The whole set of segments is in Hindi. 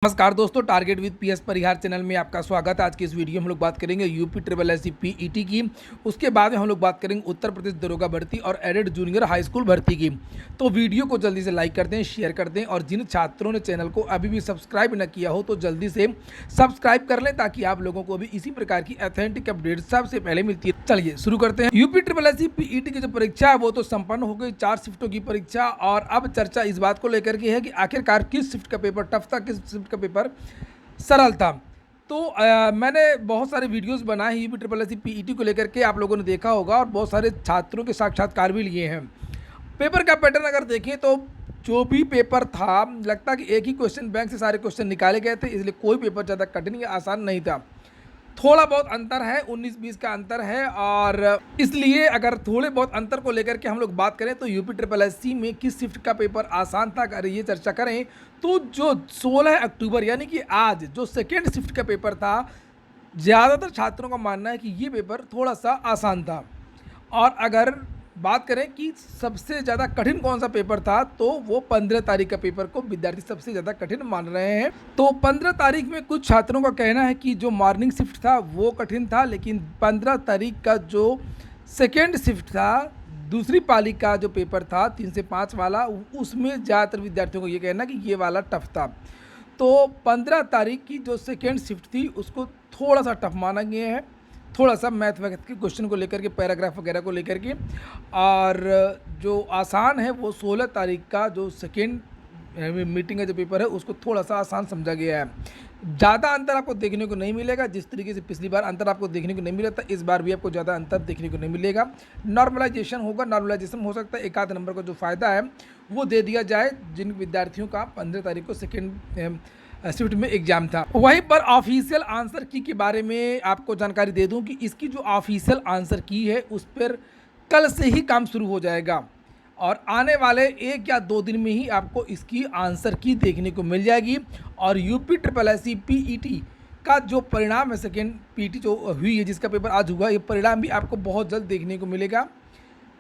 नमस्कार दोस्तों, target with PS Parihar channel में आपका स्वागत है। आज की इस वीडियो में हम लोग बात करेंगे UP triple S C PET की। उसके बाद में हम लोग बात करेंगे उत्तर प्रदेश दरोगा भर्ती और एडेड जूनियर हाई स्कूल भर्ती की। तो वीडियो को जल्दी से लाइक कर दें, शेयर कर दें और जिन छात्रों ने चैनल को अभी भी सब्सक्राइब न किया हो तो जल्दी से सब्सक्राइब कर लें ताकि आप लोगों को भी इसी प्रकार की ऑथेंटिक अपडेट सबसे पहले मिलती है। चलिए शुरू करते हैं। UP triple S C PET की जो परीक्षा है वो तो संपन्न हो गई, 4 शिफ्टों की परीक्षा। और अब चर्चा इस बात को लेकर के है कि आखिरकार किस शिफ्ट का पेपर टफ था, किस शिफ्ट का पेपर सरल था। तो मैंने बहुत सारे वीडियोस बनाए हैं UP triple S C PET को लेकर के, आप लोगों ने देखा होगा और बहुत सारे छात्रों के साक्षात्कार भी लिए हैं। पेपर का पैटर्न अगर देखें तो जो भी पेपर था, लगता कि एक ही क्वेश्चन बैंक से सारे क्वेश्चन निकाले गए थे, इसलिए कोई पेपर ज़्यादा कठिन या आसान नहीं था। थोड़ा बहुत अंतर है, 19-20 का अंतर है। और इसलिए अगर थोड़े बहुत अंतर को लेकर के हम लोग बात करें तो यूपी ट्रिपल एस सी में किस शिफ्ट का पेपर आसान था, अगर ये चर्चा करें तो जो 16 अक्टूबर यानी कि आज जो सेकेंड शिफ्ट का पेपर था, ज़्यादातर छात्रों का मानना है कि ये पेपर थोड़ा सा आसान था। और अगर बात करें कि सबसे ज़्यादा कठिन कौन सा पेपर था तो वो 15 तारीख का पेपर को विद्यार्थी सबसे ज़्यादा कठिन मान रहे हैं। तो 15 तारीख में कुछ छात्रों का कहना है कि जो मॉर्निंग शिफ्ट था वो कठिन था, लेकिन 15 तारीख का जो सेकेंड शिफ्ट था, दूसरी पाली का जो पेपर था 3 से 5 वाला, उसमें ज़्यादातर विद्यार्थियों को ये कहना कि ये वाला टफ था। तो 15 तारीख की जो सेकेंड शिफ्ट थी उसको थोड़ा सा टफ माना गया है, थोड़ा सा मैथ वगैरह के क्वेश्चन को लेकर के, पैराग्राफ वगैरह को लेकर के। और जो आसान है वो 16 तारीख का जो सेकेंड मीटिंग का जो पेपर है उसको थोड़ा सा आसान समझा गया है। ज़्यादा अंतर आपको देखने को नहीं मिलेगा, जिस तरीके से पिछली बार अंतर आपको देखने को नहीं मिला था, इस बार भी आपको ज़्यादा अंतर देखने को नहीं मिलेगा। नॉर्मलाइजेशन होगा, नॉर्मलाइजेशन हो सकता है एक आध नंबर का जो फ़ायदा है वो दे दिया जाए जिन विद्यार्थियों का 15 तारीख को सेकेंड शिफ्ट में एग्जाम था। वहीं पर ऑफिशियल आंसर की के बारे में आपको जानकारी दे दूं कि इसकी जो ऑफिशियल आंसर की है उस पर कल से ही काम शुरू हो जाएगा और आने वाले 1 या 2 दिन में ही आपको इसकी आंसर की देखने को मिल जाएगी। और UP triple S C PET का जो परिणाम है, सेकेंड पीईटी जो हुई है जिसका पेपर आज हुआ, ये परिणाम भी आपको बहुत जल्द देखने को मिलेगा।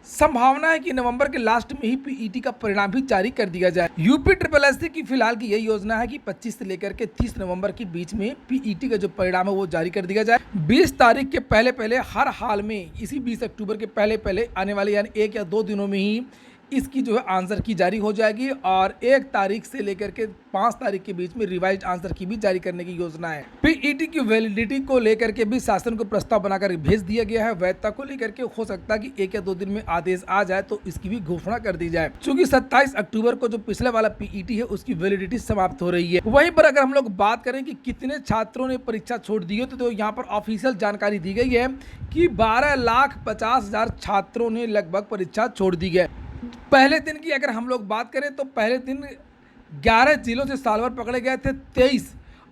संभावना है कि नवंबर के लास्ट में ही पीईटी का परिणाम भी जारी कर दिया जाए। यूपी ट्रिपल एस सी की फिलहाल की यही योजना है कि 25 से लेकर के 30 नवंबर के बीच में पीईटी का जो परिणाम है वो जारी कर दिया जाए। 20 तारीख के पहले पहले, हर हाल में इसी 20 अक्टूबर के पहले पहले आने वाले यानी 1 या 2 दिनों में ही इसकी जो है आंसर की जारी हो जाएगी। और 1 तारीख से लेकर के 5 तारीख के बीच में रिवाइज्ड आंसर की भी जारी करने की योजना है। पीईटी की वैलिडिटी को लेकर के भी शासन को प्रस्ताव बनाकर भेज दिया गया है। वैधता को लेकर के हो सकता है कि 1 या 2 दिन में आदेश आ जाए तो इसकी भी घोषणा कर दी जाए, क्योंकि 27 अक्टूबर को जो पिछले वाला पीईटी है उसकी वैलिडिटी समाप्त हो रही है। वहीं पर अगर हम लोग बात करें कि कितने छात्रों ने परीक्षा छोड़ दी है तो यहाँ पर ऑफिशियल जानकारी दी गई है कि 12,50,000 छात्रों ने लगभग परीक्षा छोड़ दी है। पहले दिन की अगर हम लोग बात करें तो पहले दिन 11 जिलों से साल भर पकड़े गए थे 23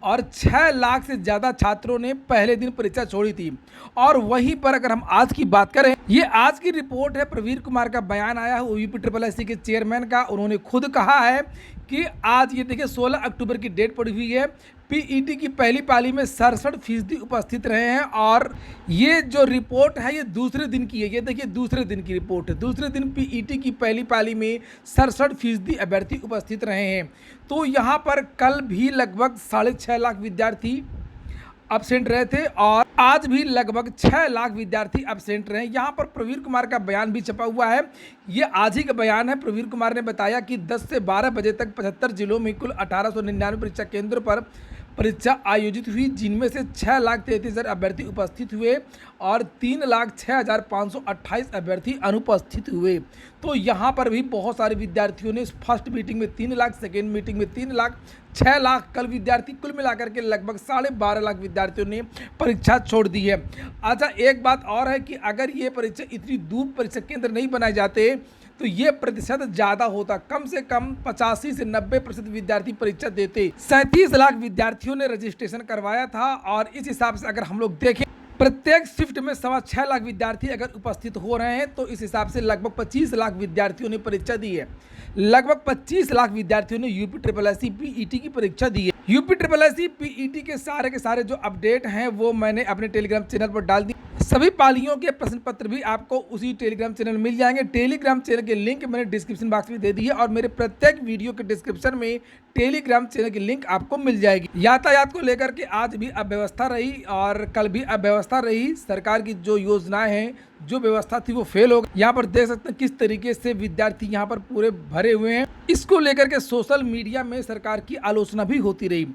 और 6 लाख से ज़्यादा छात्रों ने पहले दिन परीक्षा छोड़ी थी। और वहीं पर अगर हम आज की बात करें, ये आज की रिपोर्ट है, प्रवीर कुमार का बयान आया है यूपी ट्रिपल एस सी के चेयरमैन का। उन्होंने खुद कहा है कि आज ये देखिए 16 अक्टूबर की डेट पड़ी हुई है, पीईटी की पहली पाली में 67% उपस्थित रहे हैं। और ये जो रिपोर्ट है ये दूसरे दिन की है, ये देखिए दूसरे दिन की रिपोर्ट है। दूसरे दिन पीईटी की पहली पाली में 67% अभ्यर्थी उपस्थित रहे हैं। तो यहाँ पर कल भी लगभग 6.5 लाख विद्यार्थी एब्सेंट रहे थे और आज भी लगभग 6 लाख विद्यार्थी एब्सेंट रहे। यहाँ पर प्रवीर कुमार का बयान भी छपा हुआ है, ये आज ही का बयान है। प्रवीर कुमार ने बताया कि 10 से 12 बजे तक 75 जिलों में कुल 1899 परीक्षा केंद्रों पर परीक्षा आयोजित हुई, जिनमें से 6,33,000 अभ्यर्थी उपस्थित हुए और 3,06,528 अभ्यर्थी अनुपस्थित हुए। तो यहाँ पर भी बहुत सारे विद्यार्थियों ने फर्स्ट मीटिंग में 3 लाख, सेकेंड मीटिंग में 3 लाख, 6 लाख कल विद्यार्थी, कुल मिलाकर के लगभग 12.5 लाख विद्यार्थियों ने परीक्षा छोड़ दी है। अच्छा, एक बात और है कि अगर ये परीक्षा इतनी दूर परीक्षा केंद्र नहीं बनाए जाते तो ये प्रतिशत ज़्यादा होता, कम से कम 85 से 90% विद्यार्थी परीक्षा देते। 37 लाख विद्यार्थियों ने रजिस्ट्रेशन करवाया था और इस हिसाब से अगर हम लोग देखें प्रत्येक शिफ्ट में 6.25 लाख विद्यार्थी अगर उपस्थित हो रहे हैं तो इस हिसाब से लगभग 25 लाख विद्यार्थियों ने परीक्षा दी है। लगभग 25 लाख विद्यार्थियों ने UP triple S C PET की परीक्षा दी है। UP triple S C PET के सारे जो अपडेट हैं वो मैंने अपने टेलीग्राम चैनल पर डाल दी। सभी पालियों के प्रश्न पत्र भी आपको उसी टेलीग्राम चैनल में मिल जाएंगे। टेलीग्राम चैनल के लिंक मैंने डिस्क्रिप्शन बॉक्स में दे दी है और मेरे प्रत्येक वीडियो के डिस्क्रिप्शन में टेलीग्राम चैनल की लिंक आपको मिल जाएगी। यातायात को लेकर के आज भी अव्यवस्था रही और कल भी अव्यवस्था रही। सरकार की जो योजनाएं हैं, जो व्यवस्था थी वो फेल हो गई। यहाँ पर देख सकते हैं किस तरीके से विद्यार्थी यहाँ पर पूरे भरे हुए हैं। इसको लेकर के सोशल मीडिया में सरकार की आलोचना भी होती रही।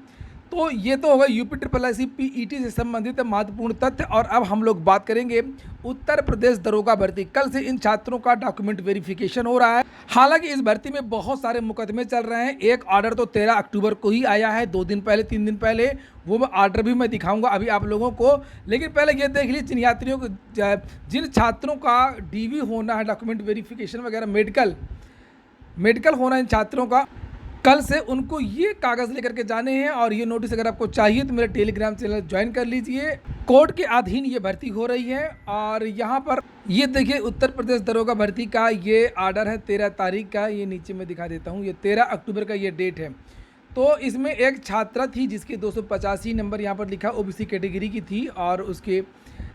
तो ये तो होगा UP triple S C PET से संबंधित महत्वपूर्ण तथ्य। और अब हम लोग बात करेंगे उत्तर प्रदेश दरोगा भर्ती। कल से इन छात्रों का डॉक्यूमेंट वेरिफिकेशन हो रहा है। हालांकि इस भर्ती में बहुत सारे मुकदमे चल रहे हैं। एक ऑर्डर तो 13 अक्टूबर को ही आया है, 2 दिन पहले 3 दिन पहले। वो ऑर्डर भी मैं दिखाऊंगा अभी आप लोगों को। लेकिन पहले ये देख लीजिए जिन यात्रियों को, जिन छात्रों का डीवी होना है, डॉक्यूमेंट वेरिफिकेशन वगैरह, मेडिकल होना है इन छात्रों का, कल से उनको ये कागज़ लेकर के जाने हैं। और ये नोटिस अगर आपको चाहिए तो मेरे टेलीग्राम चैनल ज्वाइन कर लीजिए। कोर्ट के अधीन ये भर्ती हो रही है। और यहाँ पर ये देखिए उत्तर प्रदेश दरोगा भर्ती का ये ऑर्डर है 13 तारीख का। ये नीचे मैं दिखा देता हूँ, ये 13 अक्टूबर का ये डेट है। तो इसमें एक छात्रा थी जिसके 285 नंबर यहाँ पर लिखा ओबीसी कैटेगरी की थी और उसके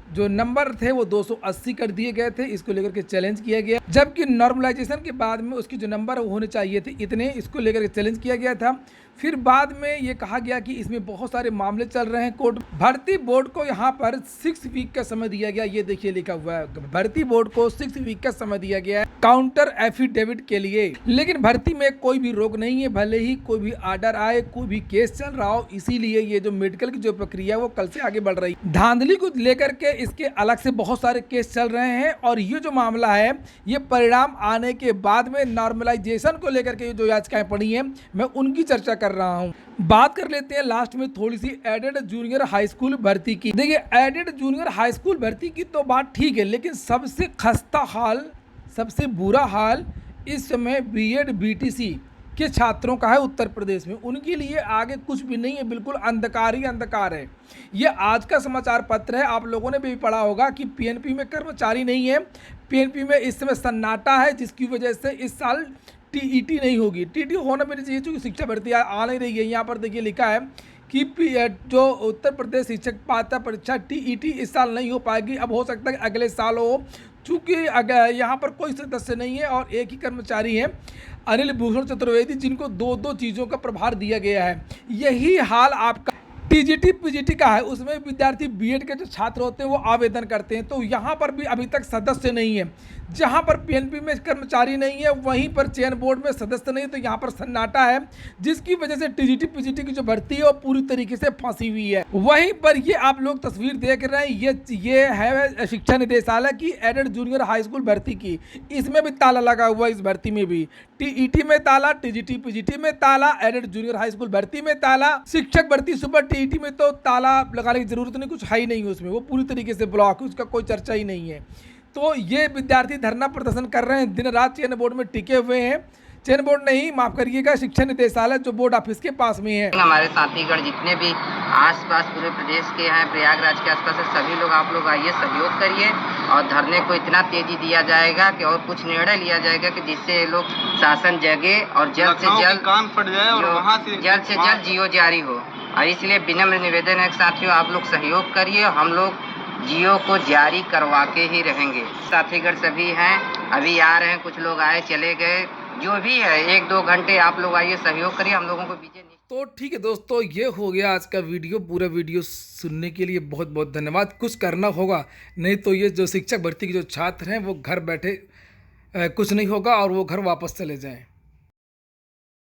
जो नंबर थे वो 280 कर दिए गए थे। इसको लेकर के चैलेंज किया गया, जबकि नॉर्मलाइजेशन के बाद में उसके जो नंबर होने चाहिए थे इतने, इसको लेकर के चैलेंज किया गया था। फिर बाद में ये कहा गया कि इसमें बहुत सारे मामले चल रहे हैं कोर्ट। भर्ती बोर्ड को यहाँ पर 6 वीक का समय दिया गया। ये देखिए लिखा हुआ है, भर्ती बोर्ड को 6 वीक का समय दिया गया है काउंटर एफिडेविट के लिए। लेकिन भर्ती में कोई भी रोक नहीं है, भले ही कोई भी ऑर्डर आए, कोई भी केस चल रहा हो। इसीलिए ये जो मेडिकल की जो प्रक्रिया है वो कल से आगे बढ़ रही है। धांधली को लेकर के इसके अलग से बहुत सारे केस चल रहे हैं। और ये जो मामला है ये परिणाम आने के बाद में नॉर्मलाइजेशन को लेकर के जो याचिकाएं पड़ी हैं मैं उनकी चर्चा कर रहा हूं। बात कर लेते हैं लास्ट में थोड़ी सी एडेड जूनियर हाई स्कूल भर्ती की। देखिए एडेड जूनियर हाई स्कूल भर्ती की तो बात ठीक है, लेकिन सबसे खस्ता हाल, सबसे बुरा हाल इस समय बीएड बीटीसी के छात्रों का है उत्तर प्रदेश में। उनके लिए आगे कुछ भी नहीं है, बिल्कुल अंधकार ही अंधकार है। ये आज का समाचार पत्र है, आप लोगों ने भी पढ़ा होगा कि पीएनपी में कर्मचारी नहीं है। पीएनपी में इस समय सन्नाटा है, जिसकी वजह से इस साल टीईटी नहीं होगी। टीईटी होना भी नहीं चाहिए क्योंकि शिक्षा भर्ती आ नहीं रही है। यहाँ पर देखिए लिखा है कि जो उत्तर प्रदेश शिक्षक पात्रता परीक्षा टीईटी इस साल नहीं हो पाएगी। अब हो सकता है कि अगले साल हो, चूँकि यहाँ पर कोई सदस्य नहीं है और एक ही कर्मचारी है, अनिल भूषण चतुर्वेदी, जिनको 2 चीज़ों का प्रभार दिया गया है। यही हाल आपका टीजीटी पीजीटी का है। उसमें विद्यार्थी बीएड के जो छात्र होते हैं वो आवेदन करते हैं। तो यहाँ पर भी अभी तक सदस्य नहीं है। जहाँ पर पीएनपी में कर्मचारी नहीं है वहीं पर चयन बोर्ड में सदस्य नहीं है। तो यहाँ पर सन्नाटा है, जिसकी वजह से टीजीटी पीजीटी की जो भर्ती है वो पूरी तरीके से फंसी हुई है। वहीं पर ये आप लोग तस्वीर देख रहे हैं, ये है शिक्षा निदेशालय की एडेड जूनियर हाई स्कूल भर्ती की। इसमें भी ताला लगा हुआ है, इस भर्ती में भी टीईटी में ताला, टीजीटी पीजीटी में ताला, एडेड जूनियर हाई स्कूल भर्ती में ताला। शिक्षक भर्ती सुपर टीईटी में तो ताला लगाने की जरूरत नहीं, कुछ है ही नहीं उसमें, वो पूरी तरीके से ब्लॉक है, उसका कोई चर्चा ही नहीं है। तो ये विद्यार्थी धरना प्रदर्शन कर रहे हैं, दिन रात चयन बोर्ड में टिके हुए हैं। चयन बोर्ड नहीं, माफ करिएगा, शिक्षा निदेशालय जो बोर्ड ऑफिस के पास में है। हमारे साथीगढ़ जितने भी आसपास पूरे प्रदेश के हैं, प्रयागराज के आसपास है, सभी लोग आप लोग आइए, सहयोग करिए और धरने को इतना तेजी दिया जाएगा कि और कुछ निर्णय लिया जाएगा कि जिससे ये लोग शासन जगे और जल्द से जल्द कान फट जाए और वहाँ से जल्द जियो जारी हो। और इसलिए विनम्र निवेदन है साथियों, आप लोग सहयोग करिए, हम लोग जियो को जारी करवा के ही रहेंगे। साथीगढ़ सभी हैं, अभी आ रहे हैं, कुछ लोग आए चले गए, जो भी है 1-2 घंटे आप लोग आइए, सहयोग करिए, हम लोगों को विजय। तो ठीक है दोस्तों, ये हो गया आज का वीडियो। पूरा वीडियो सुनने के लिए बहुत बहुत धन्यवाद। कुछ करना होगा, नहीं तो ये जो शिक्षक भर्ती के जो छात्र हैं वो घर बैठे कुछ नहीं होगा और वो घर वापस चले जाएं।